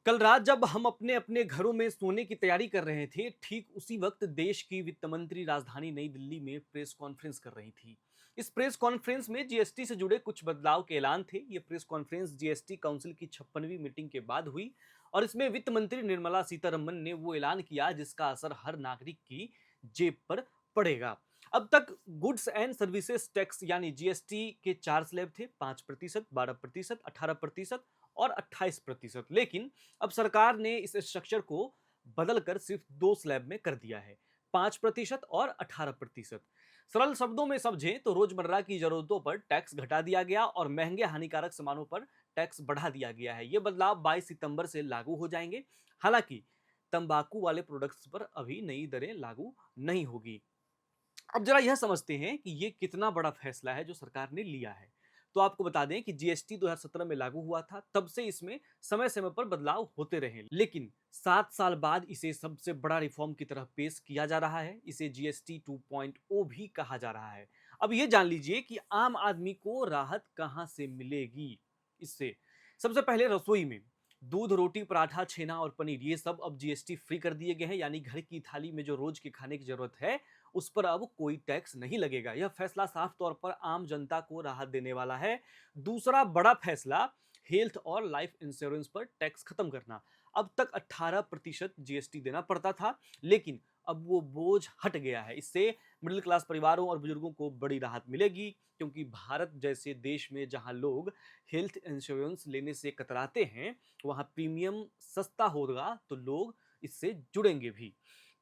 कल रात जब हम अपने अपने घरों में सोने की तैयारी कर रहे थे, ठीक उसी वक्त देश की वित्त मंत्री राजधानी नई दिल्ली में प्रेस कॉन्फ्रेंस कर रही थी। इस प्रेस कॉन्फ्रेंस में जीएसटी से जुड़े कुछ बदलाव के ऐलान थे। ये प्रेस कॉन्फ्रेंस जीएसटी काउंसिल की 56वीं मीटिंग के बाद हुई और इसमें वित्त मंत्री निर्मला सीतारमन ने वो ऐलान किया जिसका असर हर नागरिक की जेब पर पड़ेगा। अब तक गुड्स एंड सर्विसेज टैक्स यानी जीएसटी के 4 स्लैब थे, 5%, 12%, 18% और 28%। लेकिन अब सरकार ने इस स्ट्रक्चर को बदलकर सिर्फ 2 स्लैब में कर दिया है, 5% और 18%। सरल शब्दों में समझें तो रोजमर्रा की जरूरतों पर टैक्स घटा दिया गया और महंगे हानिकारक सामानों पर टैक्स बढ़ा दिया गया है। ये बदलाव 22 सितंबर से लागू हो जाएंगे। हालांकि तंबाकू वाले प्रोडक्ट्स पर अभी नई दरें लागू नहीं होगी। अब जरा यह समझते हैं कि ये कितना बड़ा फैसला है जो सरकार ने लिया है। तो आपको बता दें कि जीएसटी 2017 में लागू हुआ था, तब से इसमें समय समय पर बदलाव होते रहे, लेकिन 7 साल बाद इसे सबसे बड़ा रिफॉर्म की तरह पेश किया जा रहा है। इसे जीएसटी 2.0 भी कहा जा रहा है। अब ये जान लीजिए कि आम आदमी को राहत कहां से मिलेगी इससे। सबसे पहले रसोई में दूध, रोटी, पराठा, छेना और पनीर ये सब अब जीएसटी फ्री कर दिए गए हैं, यानी घर की थाली में जो रोज के खाने की जरूरत है उस पर अब कोई टैक्स नहीं लगेगा। यह फैसला साफ तौर पर आम जनता को राहत देने वाला है। दूसरा बड़ा फैसला, हेल्थ और लाइफ इंश्योरेंस पर टैक्स खत्म करना। अब तक 18% जीएसटी देना पड़ता था, लेकिन अब वो बोझ हट गया है। इससे मिडिल क्लास परिवारों और बुजुर्गों को बड़ी राहत मिलेगी, क्योंकि भारत जैसे देश में जहां लोग हेल्थ इंश्योरेंस लेने से कतराते हैं, वहां प्रीमियम सस्ता होगा तो लोग इससे जुड़ेंगे भी।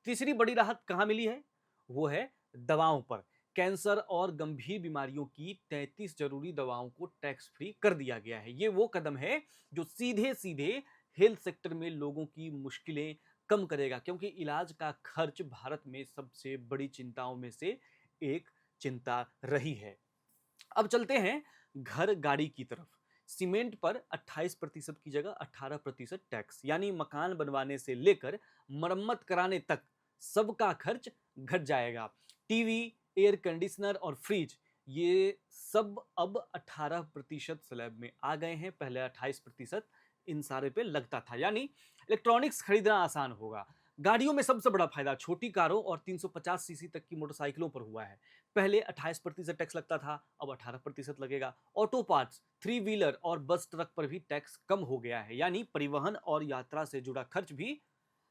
तीसरी बड़ी राहत कहां मिली है? वो है दवाओं पर। कैंसर और गंभीर बीमारियों की 33 जरूरी दवाओं को टैक्स फ्री कर दिया गया है। ये वो कदम है जो सीधे सीधे हेल्थ सेक्टर में लोगों की मुश्किलें कम करेगा, क्योंकि इलाज का खर्च भारत में सबसे बड़ी चिंताओं में से एक चिंता रही है। अब चलते हैं घर गाड़ी की तरफ। सीमेंट पर 28% की जगह 18% टैक्स, यानी मकान बनवाने से लेकर मरम्मत कराने तक सबका खर्च घट जाएगा। टीवी, एयर कंडीशनर और फ्रिज ये सब अब 18% स्लैब में आ गए हैं। पहले 28% इन सारे पे लगता था, यानी इलेक्ट्रॉनिक्स खरीदना आसान होगा। गाड़ियों में सबसे बड़ा फायदा छोटी कारों और 350 सीसी तक की मोटरसाइकिलों पर हुआ है। पहले 28% टैक्स लगता था, अब 18% लगेगा। ऑटो पार्ट्स, थ्री व्हीलर और बस ट्रक पर भी टैक्स कम हो गया है, यानी परिवहन और यात्रा से जुड़ा खर्च भी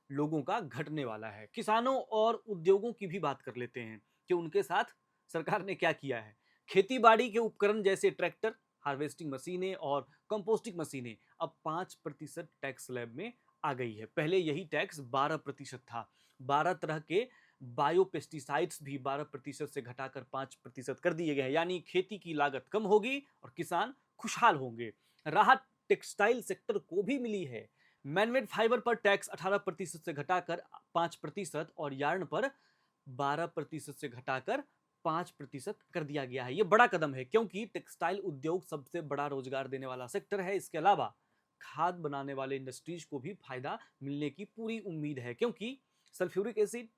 लोगों का घटने वाला है। किसानों और उद्योगों की भी बात कर लेते हैं कि उनके साथ सरकार ने क्या किया है। खेती बाड़ी के उपकरण जैसे ट्रैक्टर, हार्वेस्टिंग मशीनें और कंपोस्टिंग मशीनें अब 5% टैक्स स्लैब में आ गई है। पहले यही टैक्स 12% था। 12 तरह के बायोपेस्टिसाइड्स भी 12% से घटाकर 5% कर दिए गए हैं, यानी खेती की लागत कम होगी और किसान खुशहाल होंगे। राहत टेक्सटाइल सेक्टर को भी मिली है। मैनमेड फाइबर पर टैक्स 18% से घटाकर 5% और यार्न पर 12% से घटाकर 5% कर दिया गया है। यह बड़ा कदम है, क्योंकि टेक्सटाइल उद्योग सबसे बड़ा रोजगार देने वाला सेक्टर है। इसके अलावा खाद बनाने वाले इंडस्ट्रीज को भी फायदा मिलने की पूरी उम्मीद है, क्योंकि सल्फ्यूरिक एसिड,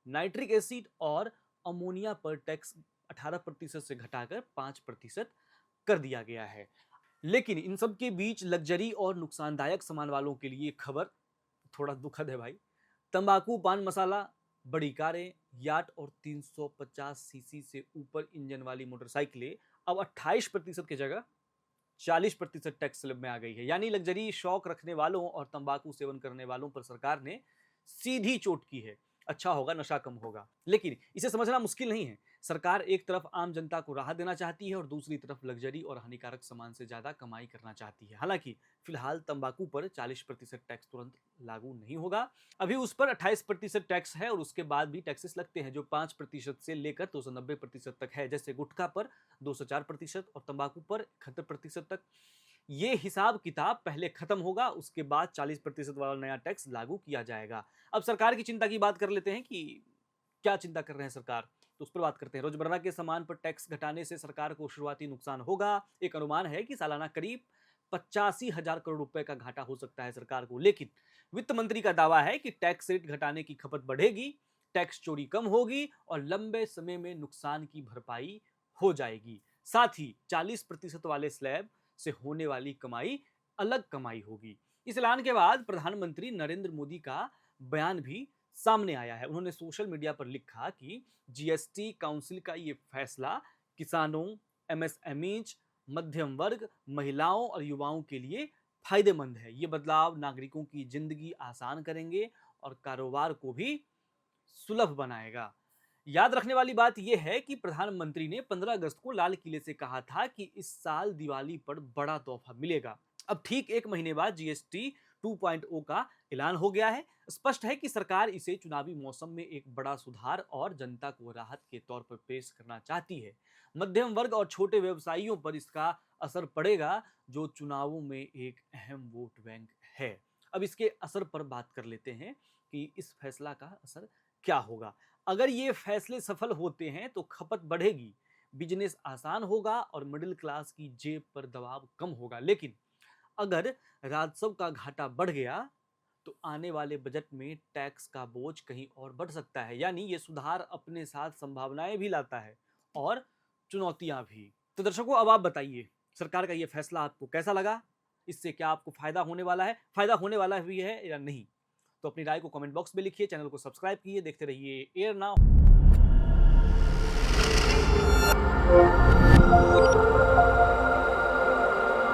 नाइट्रिक एसिड और अमोनिया पर टैक्स 18% से घटाकर 5% कर दिया गया है। लेकिन इन सब के बीच लग्जरी और नुकसानदायक सामान वालों के लिए खबर थोड़ा दुखद है भाई। तंबाकू, पान मसाला, बड़ी कारें, याट और 350 सीसी से ऊपर इंजन वाली मोटरसाइकिलें अब 28% की जगह 40% टैक्स स्लैब में आ गई है। यानी लग्जरी शौक रखने वालों और तंबाकू सेवन करने वालों पर सरकार ने सीधी चोट की है। अच्छा होगा नशा कम होगा, लेकिन इसे समझना मुश्किल नहीं है। सरकार एक तरफ आम जनता को राहत देना चाहती है और दूसरी तरफ लग्जरी और हानिकारक सामान से ज्यादा कमाई करना चाहती है। हालांकि फिलहाल तंबाकू पर 40% टैक्स तुरंत लागू नहीं होगा। अभी उस पर 28% टैक्स है और उसके बाद भी टैक्सेस लगते हैं, जो 5% से लेकर 290% तक है। जैसे गुटखा पर 204% और तंबाकू पर 71% तक। ये हिसाब किताब पहले खत्म होगा, उसके बाद 40% वाला नया टैक्स लागू किया जाएगा। अब सरकार की चिंता की बात कर लेते हैं कि क्या चिंता कर रहे हैं सरकार, तो उस पर बात करते हैं। रोजमर्रा के सामान पर टैक्स घटाने से सरकार को शुरुआती नुकसान होगा। एक अनुमान है कि सालाना करीब 85,000 करोड़ रुपए का घाटा हो सकता है सरकार को। लेकिन वित्त मंत्री का दावा है कि टैक्स रेट घटाने की खपत बढ़ेगी, टैक्स चोरी कम होगी और लंबे समय में नुकसान की भरपाई हो जाएगी। साथ ही 40% वाले स्लैब से होने वाली कमाई अलग कमाई होगी। इस ऐलान के बाद प्रधानमंत्री नरेंद्र मोदी का बयान भी सामने आया है। उन्होंने सोशल मीडिया पर लिखा कि जीएसटी काउंसिल का ये फैसला किसानों, एमएसएमईज, मध्यम वर्ग, महिलाओं और युवाओं के लिए फायदेमंद है। ये बदलाव नागरिकों की जिंदगी आसान करेंगे और कारोबार को भी सुलभ बनाएगा। याद रखने वाली बात यह है कि प्रधानमंत्री ने 15 अगस्त को लाल किले से कहा था कि इस साल दिवाली पर बड़ा तोहफा मिलेगा। अब ठीक एक महीने बाद जीएसटी 2.0 का ऐलान हो गया है। स्पष्ट है कि सरकार इसे चुनावी मौसम में एक बड़ा सुधार और जनता को राहत के तौर पर पेश करना चाहती है। मध्यम वर्ग और छोटे व्यवसायियों पर इसका असर पड़ेगा, जो चुनावों में एक अहम वोट बैंक है। अब इसके असर पर बात कर लेते हैं कि इस फैसला का असर क्या होगा। अगर ये फैसले सफल होते हैं तो खपत बढ़ेगी, बिजनेस आसान होगा और मिडिल क्लास की जेब पर दबाव कम होगा। लेकिन अगर राजस्व का घाटा बढ़ गया तो आने वाले बजट में टैक्स का बोझ कहीं और बढ़ सकता है। यानी ये सुधार अपने साथ संभावनाएं भी लाता है और चुनौतियां भी। तो दर्शकों, अब आप बताइए, सरकार का ये फैसला आपको कैसा लगा? इससे क्या आपको फायदा होने वाला है, फायदा होने वाला भी है या नहीं? तो अपनी राय को कमेंट बॉक्स में लिखिए, चैनल को सब्सक्राइब कीजिए, देखते रहिए एयर नाउ।